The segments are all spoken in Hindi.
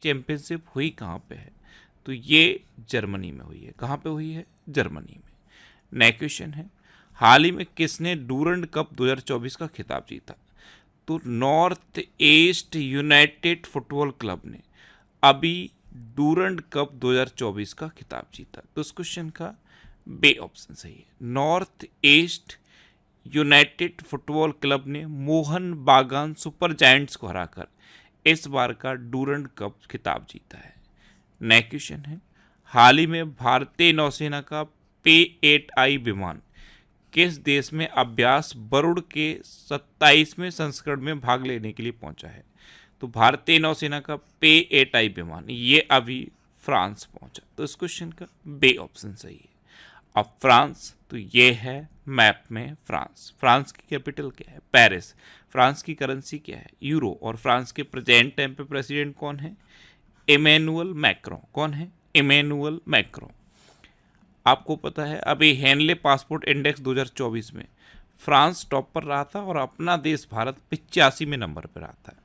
चैंपियनशिप हुई कहाँ पे है? तो ये जर्मनी में हुई है। कहाँ पे हुई है? जर्मनी में। नेक्स्ट क्वेश्चन है, हाल ही में किसने डूरंड कप 2024 का खिताब जीता? तो north east United football club ने अभी डूरंड कप 2024 का खिताब जीता। तो इस क्वेश्चन का बे ऑप्शन सही है। North east United football club ने मोहन बागान सुपर जायंट्स को हराकर इस बार का डूरंड कप खिताब जीता है। नेक्स्ट क्वेश्चन है, हाल ही में भारतीय नौसेना का P-8I विमान किस देश में अभ्यास वरुण के 27वें संस्करण में भाग लेने के लिए पहुंचा है? तो भारतीय नौसेना का P-8I विमान ये अभी फ्रांस पहुंचा। तो इस क्वेश्चन का बे ऑप्शन सही है। अब फ्रांस, तो ये है मैप में फ्रांस। फ्रांस की कैपिटल क्या है? पेरिस। फ्रांस की करेंसी क्या है? यूरो। और फ्रांस के प्रेजेंट टाइम पे प्रेसिडेंट कौन है? Emmanuel Macron. कौन है? Emmanuel Macron. आपको पता है अभी हेनले पासपोर्ट इंडेक्स 2024 में फ्रांस टॉप पर रहा था और अपना देश भारत 85वें नंबर पर रहा था।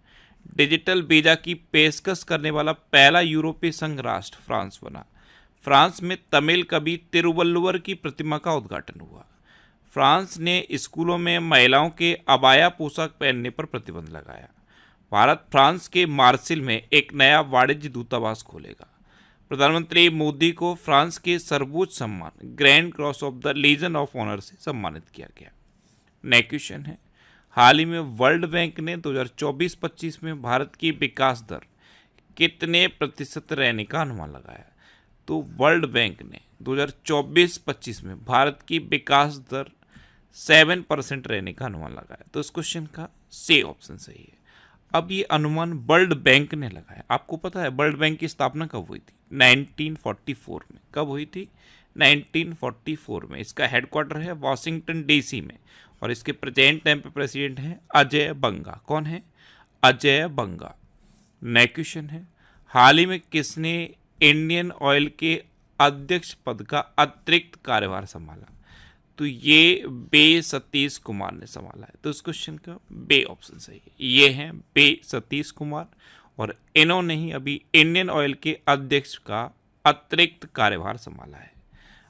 डिजिटल वीजा की पेशकश करने वाला पहला यूरोपीय संघ राष्ट्र फ्रांस बना। फ्रांस में तमिल कवि तिरुवल्लुवर की प्रतिमा का उद्घाटन हुआ। फ्रांस ने स्कूलों में महिलाओं के अबाया पोशाक पहनने पर प्रतिबंध लगाया। भारत फ्रांस के मार्सिल में एक नया वाणिज्य दूतावास खोलेगा। प्रधानमंत्री मोदी को फ्रांस के सर्वोच्च सम्मान Grand Cross of the Legion of Honour से सम्मानित किया गया। नेक्स्ट क्वेश्चन है, हाल ही में वर्ल्ड बैंक ने 2024-25 में भारत की विकास दर कितने प्रतिशत रहने का अनुमान लगाया? तो वर्ल्ड बैंक ने 2024-25 में भारत की विकास दर 7% रहने का अनुमान लगाया। तो इस क्वेश्चन का सी ऑप्शन सही है। अब ये अनुमान वर्ल्ड बैंक ने लगाया। आपको पता है वर्ल्ड बैंक की स्थापना कब हुई थी? 1944 में। कब हुई थी? 1944 में। इसका हेडक्वार्टर है वॉशिंगटन डीसी में और इसके प्रेजेंट टाइम पे प्रेसिडेंट हैं अजय बंगा। कौन है? अजय बंगा। नेक्स्ट क्वेश्चन है, हाल ही में किसने इंडियन ऑयल के अध्यक्ष पद का अतिरिक्त कार्यभार संभाला? तो ये बे सतीश कुमार ने संभाला है। तो इस क्वेश्चन का बे ऑप्शन सही है। ये हैं बे सतीश कुमार और इन्होंने ही अभी इंडियन ऑयल के अध्यक्ष का अतिरिक्त कार्यभार संभाला है।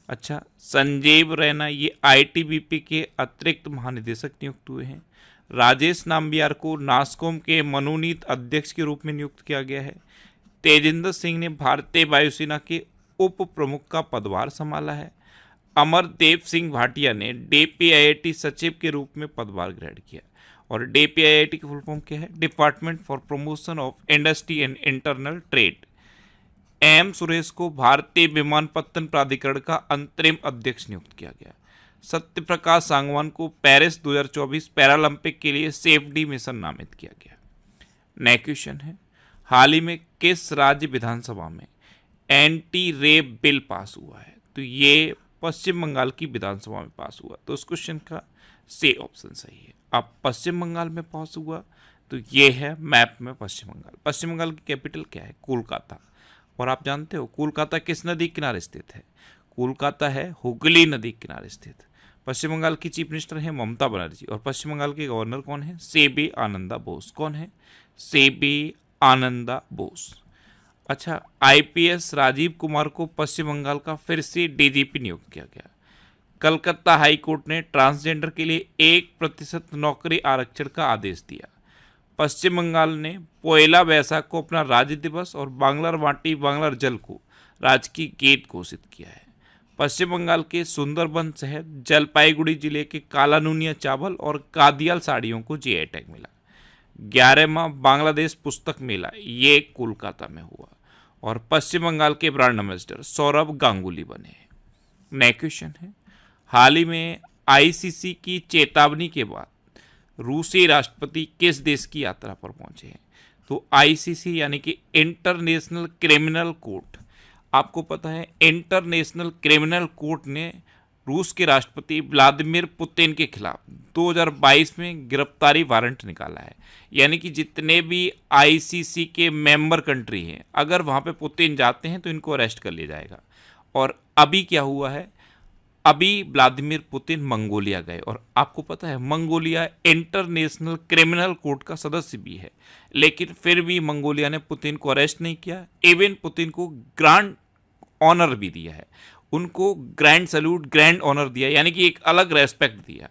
अच्छा, संजीव रैना ये आईटीबीपी के अतिरिक्त महानिदेशक नियुक्त हुए हैं। राजेश नाम्बियार को नास्कॉम के मनोनीत अध्यक्ष के रूप में नियुक्त किया गया है। तेजिंदर सिंह ने भारतीय वायुसेना के उप प्रमुख का पदभार संभाला है। अमरदेव सिंह भाटिया ने डीपीआईआईटी सचिव के रूप में पदभार ग्रहण किया। और डीपीआईआईटी की फुल फॉर्म क्या है? Department for Promotion of Industry and Internal Trade. M Suresh को भारतीय विमानपत्तन प्राधिकरण का अंतरिम अध्यक्ष नियुक्त किया गया। सत्य प्रकाश सांगवान को पेरिस 2024 पैरालंपिक के लिए सेफडी मिशन नामित किया गया। नेक्स्ट क्वेश्चन है, हाल ही में किस राज्य विधानसभा में एंटी रेप बिल पास हुआ है? तो ये पश्चिम बंगाल की विधानसभा में पास हुआ। तो उस क्वेश्चन का सी ऑप्शन सही है। अब पश्चिम बंगाल में पास हुआ तो ये है मैप में पश्चिम बंगाल। पश्चिम बंगाल की कैपिटल क्या है? कोलकाता। और आप जानते हो कोलकाता किस नदी किनारे स्थित है? कोलकाता है हुगली नदी किनारे स्थित। पश्चिम बंगाल की चीफ मिनिस्टर है ममता बनर्जी और पश्चिम बंगाल के गवर्नर कौन है? सीबी आनंदा बोस। कौन है? सीबी आनंदा बोस। अच्छा, आईपीएस राजीव कुमार को पश्चिम बंगाल का फिर से डीजीपी नियुक्त किया गया। कलकत्ता हाई कोर्ट ने ट्रांसजेंडर के लिए 1% नौकरी आरक्षण का आदेश दिया। पश्चिम बंगाल ने पोयला बैसाख को अपना राज्य दिवस और बांग्लार माटी बांग्लार जल को राजकीय गीत घोषित किया है। पश्चिम बंगाल के सुंदरबन शहर जलपाईगुड़ी जिले के कालानुनिया चावल और कादियाल साड़ियों को जीआई टैग मिला। 11वां बांग्लादेश पुस्तक मेला ये कोलकाता में हुआ और पश्चिम बंगाल के ब्रांड एम्बेसडर सौरभ गांगुली बने। नेक्स्ट क्वेश्चन है, हाल ही में आईसीसी की चेतावनी के बाद रूसी राष्ट्रपति किस देश की यात्रा पर पहुंचे हैं? तो आईसीसी यानी कि इंटरनेशनल क्रिमिनल कोर्ट, आपको पता है इंटरनेशनल क्रिमिनल कोर्ट ने रूस के राष्ट्रपति व्लादिमीर पुतिन के खिलाफ 2022 में गिरफ्तारी वारंट निकाला है। यानी कि जितने भी आईसीसी के मेंबर कंट्री हैं अगर वहां पे पुतिन जाते हैं तो इनको अरेस्ट कर लिया जाएगा। और अभी क्या हुआ है, अभी व्लादिमीर पुतिन मंगोलिया गए और आपको पता है मंगोलिया इंटरनेशनल क्रिमिनल कोर्ट का सदस्य भी है, लेकिन फिर भी मंगोलिया ने पुतिन को अरेस्ट नहीं किया, इवन पुतिन को ग्रांड ऑनर भी दिया है, उनको ग्रैंड सैल्यूट ग्रैंड ऑनर दिया, यानी कि एक अलग रेस्पेक्ट दिया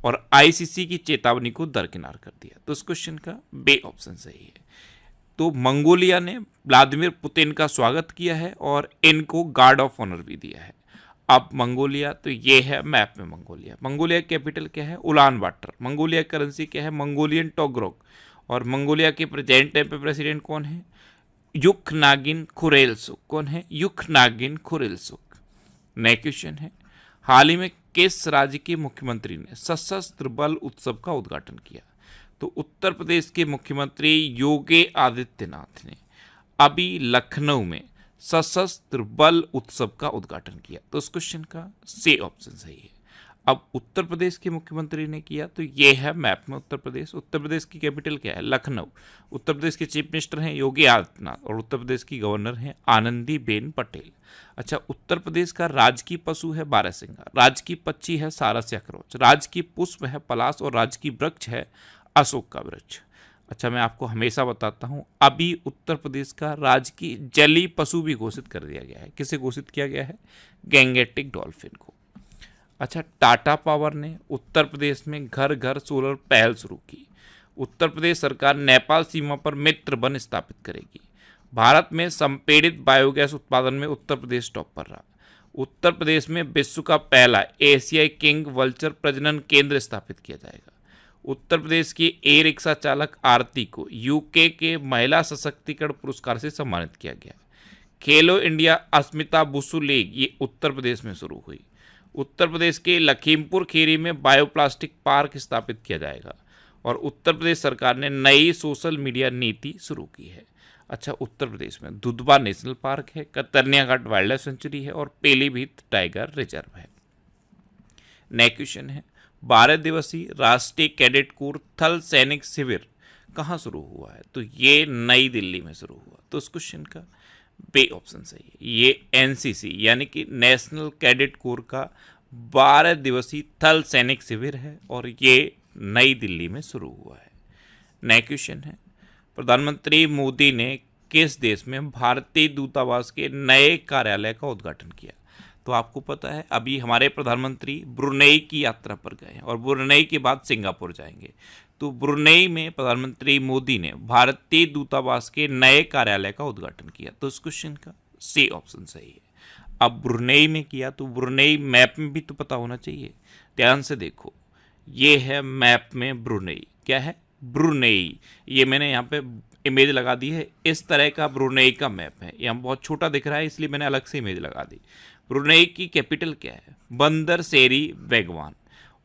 और आईसीसी की चेतावनी को दरकिनार कर दिया। तो इस क्वेश्चन का बे ऑप्शन सही है। तो मंगोलिया ने व्लादिमीर पुतिन का स्वागत किया है और इनको गार्ड ऑफ ऑनर भी दिया है। अब मंगोलिया, तो ये है मैप में मंगोलिया। मंगोलिया की कैपिटल क्या है? Ulaanbaatar. मंगोलिया की करेंसी क्या है? Mongolian tugrik. और मंगोलिया के प्रेजेंट टाइम पे प्रेसिडेंट कौन है? Ukhnaagiin Khurelsukh. कौन है? Ukhnaagiin Khurelsukh. नया क्वेश्चन है, हाल ही में किस राज्य के मुख्यमंत्री ने सशस्त्र बल उत्सव का उद्घाटन किया? तो उत्तर प्रदेश के मुख्यमंत्री योगी आदित्यनाथ ने अभी लखनऊ में सशस्त्र बल उत्सव का उद्घाटन किया। तो इस क्वेश्चन का सी ऑप्शन सही है। अब उत्तर प्रदेश के मुख्यमंत्री ने किया, तो ये है मैप में उत्तर प्रदेश। उत्तर प्रदेश की कैपिटल क्या है? लखनऊ। उत्तर प्रदेश के चीफ मिनिस्टर हैं योगी आदित्यनाथ और उत्तर प्रदेश की गवर्नर हैं आनंदीबेन पटेल। अच्छा, उत्तर प्रदेश का राजकीय पशु है बारहसिंगा, राजकीय पक्षी है सारस या खरगोश, राजकीय पुष्प है पलाश और राजकीय वृक्ष है अशोक का वृक्ष। अच्छा, मैं आपको हमेशा बताता हूं, अभी उत्तर प्रदेश का राजकीय जलीय पशु भी घोषित कर दिया गया है। किसे घोषित किया गया है? गैंगेटिक डॉल्फिन को। अच्छा, टाटा पावर ने उत्तर प्रदेश में घर घर सोलर पहल शुरू की। उत्तर प्रदेश सरकार नेपाल सीमा पर मित्र वन स्थापित करेगी। भारत में संपीड़ित बायोगैस उत्पादन में उत्तर प्रदेश टॉप पर रहा। उत्तर प्रदेश में विश्व का पहला एशियाई किंग वल्चर प्रजनन केंद्र स्थापित किया जाएगा। उत्तर प्रदेश की ई रिक्शा चालक आरती को यूके के महिला सशक्तिकरण पुरस्कार से सम्मानित किया गया। खेलो इंडिया अस्मिता बुसु लीग ये उत्तर प्रदेश में शुरू हुई। उत्तर प्रदेश के लखीमपुर खीरी में बायोप्लास्टिक पार्क स्थापित किया जाएगा और उत्तर प्रदेश सरकार ने नई सोशल मीडिया नीति शुरू की है। अच्छा, उत्तर प्रदेश में दुधवा नेशनल पार्क है, कतरनिया घाट वाइल्ड लाइफ सेंचुरी है और पीलीभीत टाइगर रिजर्व है। नेक्स्ट क्वेश्चन है, 12 दिवसीय राष्ट्रीय कैडेट कोर थल सैनिक शिविर कहाँ शुरू हुआ है? तो ये नई दिल्ली में शुरू हुआ। तो इस क्वेश्चन का बे ऑप्शन सही है। ये एनसीसी यानी कि नेशनल कैडेट कोर का 12 दिवसीय थल सैनिक शिविर है और ये नई दिल्ली में शुरू हुआ है। नया क्वेश्चन है, प्रधानमंत्री मोदी ने किस देश में भारतीय दूतावास के नए कार्यालय का उद्घाटन किया? तो आपको पता है अभी हमारे प्रधानमंत्री ब्रुनेई की यात्रा पर गए हैं और ब्रुनेई के बाद सिंगापुर जाएंगे। तो ब्रुनेई में प्रधानमंत्री मोदी ने भारतीय दूतावास के नए कार्यालय का उद्घाटन किया। तो इस क्वेश्चन का सी ऑप्शन सही है। अब ब्रुनेई में किया तो ब्रुनेई मैप में भी तो पता होना चाहिए। ध्यान से देखो, ये है मैप में ब्रुनेई। क्या है? ब्रुनेई। ये मैंने यहाँ पे इमेज लगा दी है। इस तरह का ब्रुनेई का मैप है। यहाँ बहुत छोटा दिख रहा है इसलिए मैंने अलग से इमेज लगा दी। ब्रुनेई की कैपिटल क्या है? बंदर सेरी बेगवान।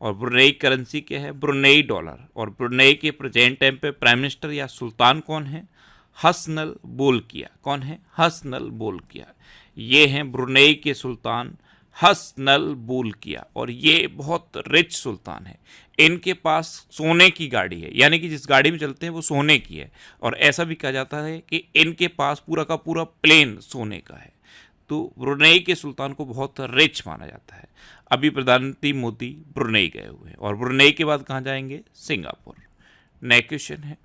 और ब्रुनेई करेंसी क्या है? Brunei dollar. और ब्रुनेई के प्रेजेंट टाइम पे प्राइम मिनिस्टर या सुल्तान कौन है? Hassanal Bolkiah. कौन है? Hassanal Bolkiah. ये हैं ब्रुनेई के सुल्तान हसनल बोलकिया और ये बहुत रिच सुल्तान है। इनके पास सोने की गाड़ी है, यानी कि जिस गाड़ी में चलते हैं वो सोने की है और ऐसा भी कहा जाता है कि इनके पास पूरा का पूरा प्लेन सोने का है। तो ब्रुनेई के सुल्तान को बहुत रिच माना जाता है। अभी प्रधानमंत्री मोदी ब्रुनेई गए हुए हैं और ब्रुनेई के बाद कहाँ जाएंगे? सिंगापुर। नेक्स्ट क्वेश्चन है,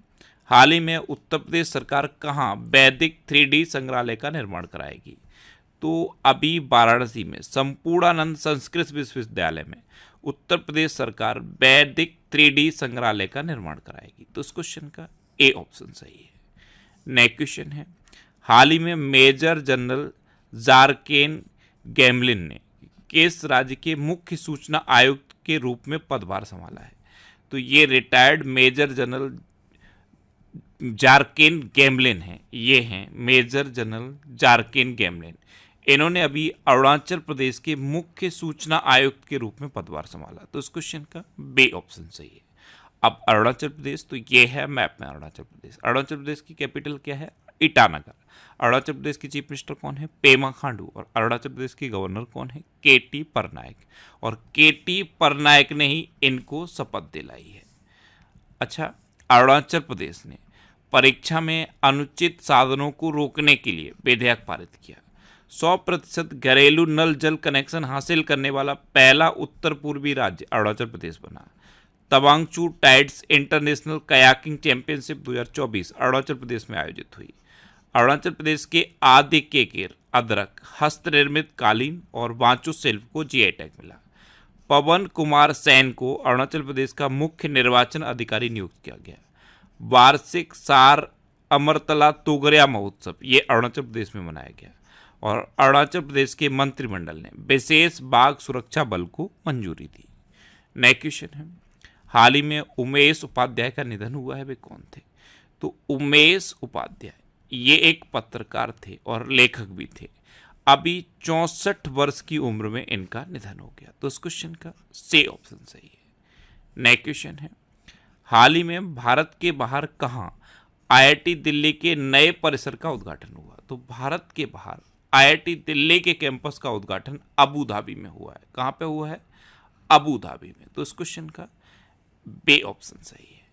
हाल ही में उत्तर प्रदेश सरकार कहाँ वैदिक 3D संग्रहालय का निर्माण कराएगी? तो अभी वाराणसी में संपूर्णानंद संस्कृत विश्वविद्यालय में उत्तर प्रदेश सरकार वैदिक 3D संग्रहालय का निर्माण कराएगी। तो इस क्वेश्चन का ए ऑप्शन सही है। नेक्स्ट क्वेश्चन है, हाल ही में मेजर जनरल जारकेन गैमलिन ने किस राज्य के मुख्य सूचना आयुक्त के रूप में पदभार संभाला है? तो ये रिटायर्ड मेजर जनरल जारकेन गैमलिन हैं। ये हैं मेजर जनरल जारकेन गैमलिन। इन्होंने अभी अरुणाचल प्रदेश के मुख्य सूचना आयुक्त के रूप में पदभार संभाला। तो इस क्वेश्चन का बे ऑप्शन सही है। अब अरुणाचल प्रदेश, तो ये है मैप में अरुणाचल प्रदेश। अरुणाचल प्रदेश की कैपिटल क्या है? ईटानगर। अरुणाचल प्रदेश की चीफ मिनिस्टर कौन है? पेमा खांडू। और अरुणाचल प्रदेश की गवर्नर कौन है? केटी परनायक। और केटी परनायक ने ही इनको शपथ दिलाई है। अच्छा, अरुणाचल प्रदेश ने परीक्षा में अनुचित साधनों को रोकने के लिए विधेयक पारित किया। 100% घरेलू नल जल कनेक्शन हासिल करने वाला पहला उत्तर पूर्वी राज्य अरुणाचल प्रदेश बना। Tawang Chu tides international kayaking championship 2024 Arunachal Pradesh में आयोजित हुई। अरुणाचल प्रदेश के आदि केकेर, अदरक, हस्त निर्मित कालीन और वांचो शिल्प को जीआई टैग मिला। पवन कुमार सैन को अरुणाचल प्रदेश का मुख्य निर्वाचन अधिकारी नियुक्त किया गया। वार्षिक सार अमरतला तोगरिया महोत्सव ये अरुणाचल प्रदेश में मनाया गया और अरुणाचल प्रदेश के मंत्रिमंडल ने विशेष बाघ सुरक्षा बल को मंजूरी दी। नेक्स्ट क्वेश्चन है, हाल ही में उमेश उपाध्याय का निधन हुआ है, वे कौन थे? तो उमेश उपाध्याय ये एक पत्रकार थे और लेखक भी थे। अभी 64 वर्ष की उम्र में इनका निधन हो गया, तो इस क्वेश्चन का सी ऑप्शन सही है। नेक्स्ट क्वेश्चन है, हाल ही में भारत के बाहर कहाँ आईआईटी दिल्ली के नए परिसर का उद्घाटन हुआ? तो भारत के बाहर आईआईटी दिल्ली के कैंपस का उद्घाटन अबू धाबी में हुआ है। कहाँ पे हुआ है? अबू धाबी में। तो इस क्वेश्चन का बी ऑप्शन सही है।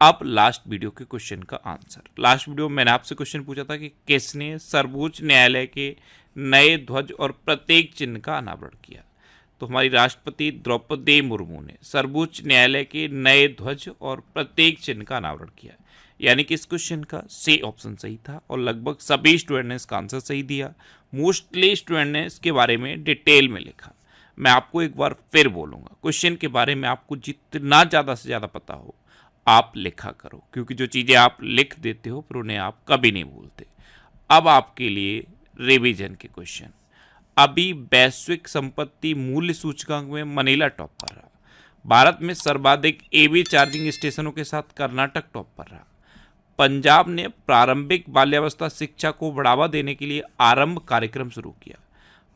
अब लास्ट वीडियो के क्वेश्चन का आंसर। लास्ट वीडियो में मैंने आपसे क्वेश्चन पूछा था कि किसने सर्वोच्च न्यायालय के नए ध्वज और प्रतीक चिन्ह का अनावरण किया? तो हमारी राष्ट्रपति द्रौपदी मुर्मू ने सर्वोच्च न्यायालय के नए ध्वज और प्रतीक चिन्ह का अनावरण किया। यानी कि इस क्वेश्चन का सी ऑप्शन सही था और लगभग सभी स्टूडेंट ने इसका आंसर सही दिया। मोस्टली स्टूडेंट ने इसके बारे में डिटेल में लिखा। मैं आपको एक बार फिर बोलूँगा, क्वेश्चन के बारे में आपको जितना ज़्यादा से ज़्यादा पता हो आप लिखा करो, क्योंकि जो चीज़ें आप लिख देते हो फिर उन्हें आप कभी नहीं भूलते। अब आपके लिए रिवीजन के क्वेश्चन। अभी वैश्विक संपत्ति मूल्य सूचकांक में मनीला टॉप पर रहा। भारत में सर्वाधिक एवी चार्जिंग स्टेशनों के साथ कर्नाटक टॉप पर रहा। पंजाब ने प्रारंभिक बाल्यावस्था शिक्षा को बढ़ावा देने के लिए आरंभ कार्यक्रम शुरू किया।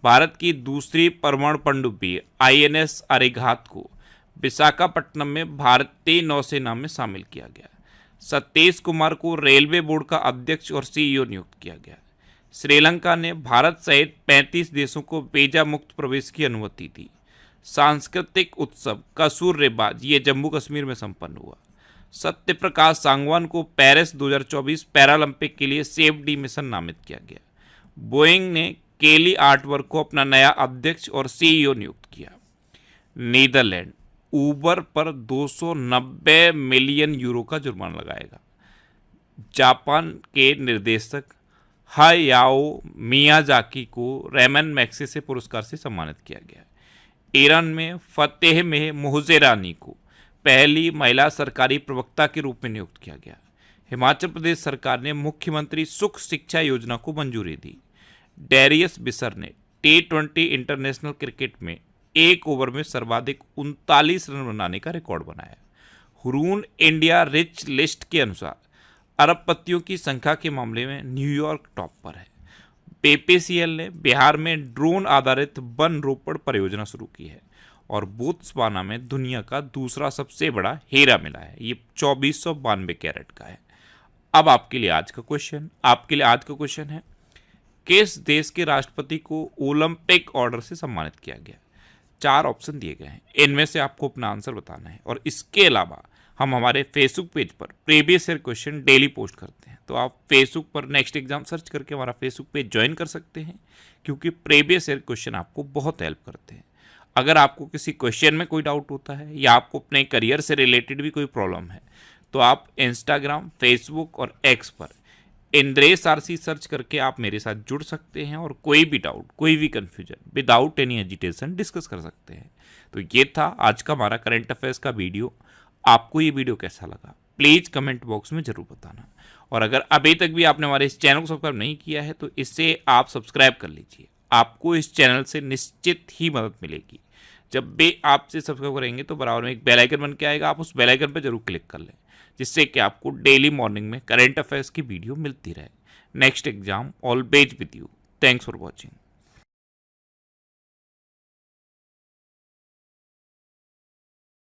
भारत की दूसरी परमाणु पनडुब्बी आईएनएस अरिघात को विशाखापट्टनम में भारतीय नौसेना में शामिल किया गया। सतीश कुमार को रेलवे बोर्ड का अध्यक्ष और सीईओ नियुक्त किया गया। श्रीलंका ने भारत सहित 35 देशों को वीजा मुक्त प्रवेश की अनुमति दी। सांस्कृतिक उत्सव कसूर रेबाज ये जम्मू कश्मीर में संपन्न हुआ। सत्य प्रकाश सांगवान को पेरिस 2024 पैरालंपिक के लिए सेफ डी मिशन नामित किया गया। बोइंग ने केली आर्टवर्क को अपना नया अध्यक्ष और सीईओ नियुक्त किया। नीदरलैंड उबर पर 290 मिलियन यूरो का जुर्माना लगाएगा। जापान के निर्देशक हायाओ मियाजाकी को रेमन मैग्सेसे पुरस्कार से सम्मानित किया गया। ईरान में फतेह में मोहजेरानी को पहली महिला सरकारी प्रवक्ता के रूप में नियुक्त किया गया। हिमाचल प्रदेश सरकार ने मुख्यमंत्री सुख शिक्षा योजना को मंजूरी दी। डेरियस बिसर ने T20 इंटरनेशनल क्रिकेट में एक ओवर में सर्वाधिक 39 रन बनाने का रिकॉर्ड बनाया। हुरून इंडिया रिच लिस्ट के अनुसार अरबपतियों की संख्या के मामले में न्यूयॉर्क टॉप पर है। बीपीसीएल ने बिहार में ड्रोन आधारित वन रोपण परियोजना शुरू की है और बोत्सवाना में दुनिया का दूसरा सबसे बड़ा हीरा मिला है। ये 2492 कैरेट का है। अब आपके लिए आज का क्वेश्चन है, किस देश के राष्ट्रपति को ओलंपिक ऑर्डर से सम्मानित किया गया? 4 ऑप्शन दिए गए हैं, इनमें से आपको अपना आंसर बताना है। और इसके अलावा हम हमारे फेसबुक पेज पर previous year question daily post करते हैं, तो आप फेसबुक पर नेक्स्ट एग्जाम सर्च करके हमारा फेसबुक पेज ज्वाइन कर सकते हैं, क्योंकि प्रीवियस ईयर क्वेश्चन आपको बहुत हेल्प करते हैं। अगर आपको किसी क्वेश्चन में कोई डाउट होता है या आपको अपने करियर से रिलेटेड भी कोई प्रॉब्लम है, तो आप इंस्टाग्राम, फेसबुक और एक्स पर इंद्रेश आरसी सर्च करके आप मेरे साथ जुड़ सकते हैं और कोई भी डाउट, कोई भी confusion without any hesitation discuss कर सकते हैं। तो ये था आज का हमारा करंट अफेयर्स का वीडियो। आपको ये वीडियो कैसा लगा प्लीज़ कमेंट बॉक्स में ज़रूर बताना। और अगर अभी तक भी आपने हमारे इस चैनल को सब्सक्राइब नहीं किया है तो इसे आप सब्सक्राइब कर लीजिए। आपको इस चैनल से निश्चित ही मदद मिलेगी। जब भी आपसे सब्सक्राइब करेंगे तो बराबर में एक बेल आइकन बन के आएगा, आप उस बेल आइकन पर जरूर क्लिक कर लें, जिससे कि आपको डेली मॉर्निंग में करंट अफेयर्स की वीडियो मिलती रहे। Next exam always with you. Thanks for watching.